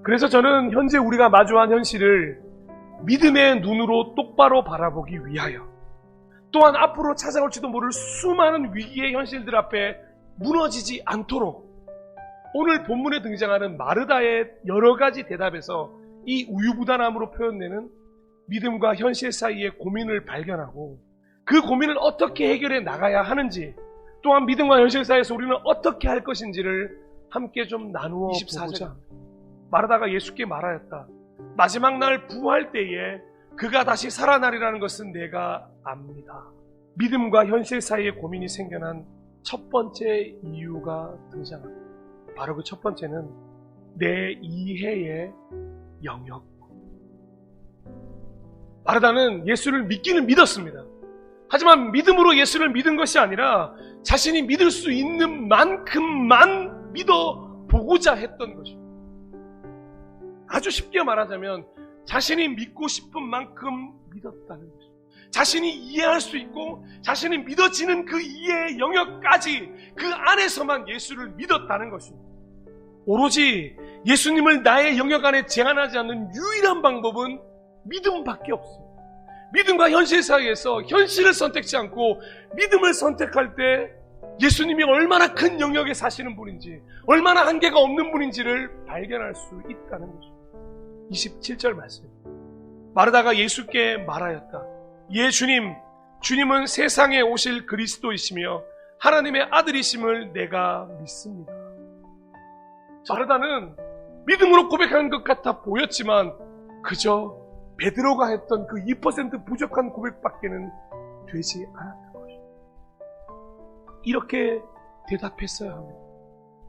그래서 저는 현재 우리가 마주한 현실을 믿음의 눈으로 똑바로 바라보기 위하여, 또한 앞으로 찾아올지도 모를 수많은 위기의 현실들 앞에 무너지지 않도록 오늘 본문에 등장하는 마르다의 여러 가지 대답에서 이 우유부단함으로 표현되는 믿음과 현실 사이의 고민을 발견하고 그 고민을 어떻게 해결해 나가야 하는지, 또한 믿음과 현실 사이에서 우리는 어떻게 할 것인지를 함께 좀 나누어 보자. 마르다가 예수께 말하였다. 마지막 날 부활 때에 그가 다시 살아나리라는 것은 내가 압니다. 믿음과 현실 사이에 고민이 생겨난 첫 번째 이유가 등장합니다. 바로 그 첫 번째는 내 이해의 영역. 마르다는 예수를 믿기는 믿었습니다. 하지만 믿음으로 예수를 믿은 것이 아니라 자신이 믿을 수 있는 만큼만 믿어보고자 했던 것입니다. 아주 쉽게 말하자면 자신이 믿고 싶은 만큼 믿었다는 것입니다. 자신이 이해할 수 있고 자신이 믿어지는 그 이해의 영역까지 그 안에서만 예수를 믿었다는 것입니다. 오로지 예수님을 나의 영역 안에 제한하지 않는 유일한 방법은 믿음밖에 없습니다. 믿음과 현실 사이에서 현실을 선택지 않고 믿음을 선택할 때 예수님이 얼마나 큰 영역에 사시는 분인지, 얼마나 한계가 없는 분인지를 발견할 수 있다는 것입니다. 27절 말씀. 마르다가 예수께 말하였다. 예 주님, 주님은 세상에 오실 그리스도이시며 하나님의 아들이심을 내가 믿습니다. 마르다는 믿음으로 고백하는 것 같아 보였지만 그저 베드로가 했던 그 2% 부족한 고백밖에는 되지 않았던 것입니다. 이렇게 대답했어야 합니다.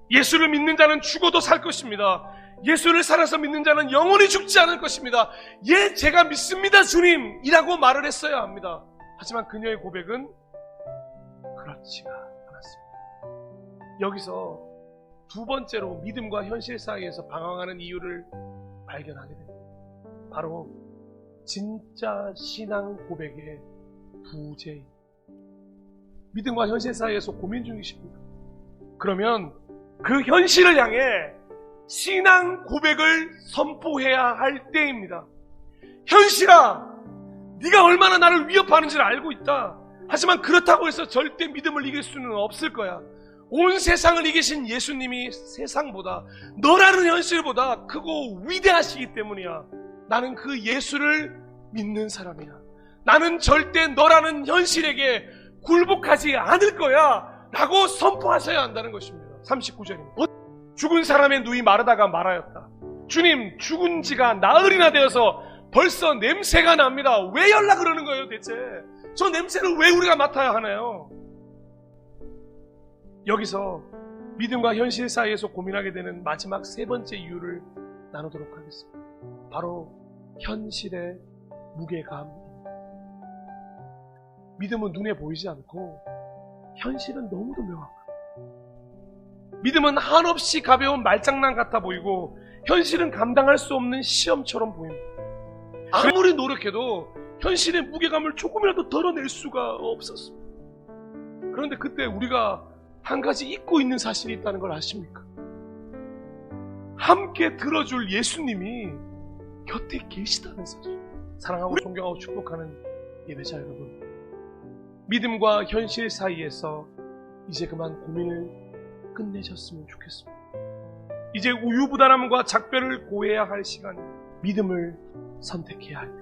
예수를 믿는 자는 죽어도 살 것입니다. 예수를 살아서 믿는 자는 영원히 죽지 않을 것입니다. 예, 제가 믿습니다, 주님! 이라고 말을 했어야 합니다. 하지만 그녀의 고백은 그렇지가 않았습니다. 여기서 두 번째로 믿음과 현실 사이에서 방황하는 이유를 발견하게 됩니다. 바로 진짜 신앙 고백의 부재입니다. 믿음과 현실 사이에서 고민 중이십니다. 그러면 그 현실을 향해 신앙 고백을 선포해야 할 때입니다. 현실아, 네가 얼마나 나를 위협하는지를 알고 있다. 하지만 그렇다고 해서 절대 믿음을 이길 수는 없을 거야. 온 세상을 이기신 예수님이 세상보다, 너라는 현실보다 크고 위대하시기 때문이야. 나는 그 예수를 믿는 사람이야. 나는 절대 너라는 현실에게 굴복하지 않을 거야 라고 선포하셔야 한다는 것입니다. 39절입니다. 죽은 사람의 누이 마르다가 말하였다. 주님, 죽은 지가 나흘이나 되어서 벌써 냄새가 납니다. 왜 연락을 하는 거예요 대체? 저 냄새를 왜 우리가 맡아야 하나요? 여기서 믿음과 현실 사이에서 고민하게 되는 마지막 세 번째 이유를 나누도록 하겠습니다. 바로 현실의 무게감입니다. 믿음은 눈에 보이지 않고 현실은 너무도 명확합니다. 믿음은 한없이 가벼운 말장난 같아 보이고 현실은 감당할 수 없는 시험처럼 보입니다. 아무리 노력해도 현실의 무게감을 조금이라도 덜어낼 수가 없었습니다. 그런데 그때 우리가 한 가지 잊고 있는 사실이 있다는 걸 아십니까? 함께 들어줄 예수님이 곁에 계시다는 사실. 사랑하고 존경하고 축복하는 예배자 여러분, 믿음과 현실 사이에서 이제 그만 고민을 끝내셨으면 좋겠습니다. 이제 우유부단함과 작별을 고해야 할 시간입니다. 믿음을 선택해야 할 때,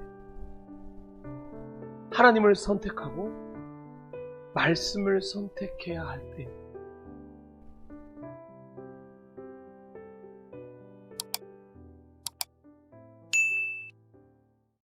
하나님을 선택하고 말씀을 선택해야 할 때입니다.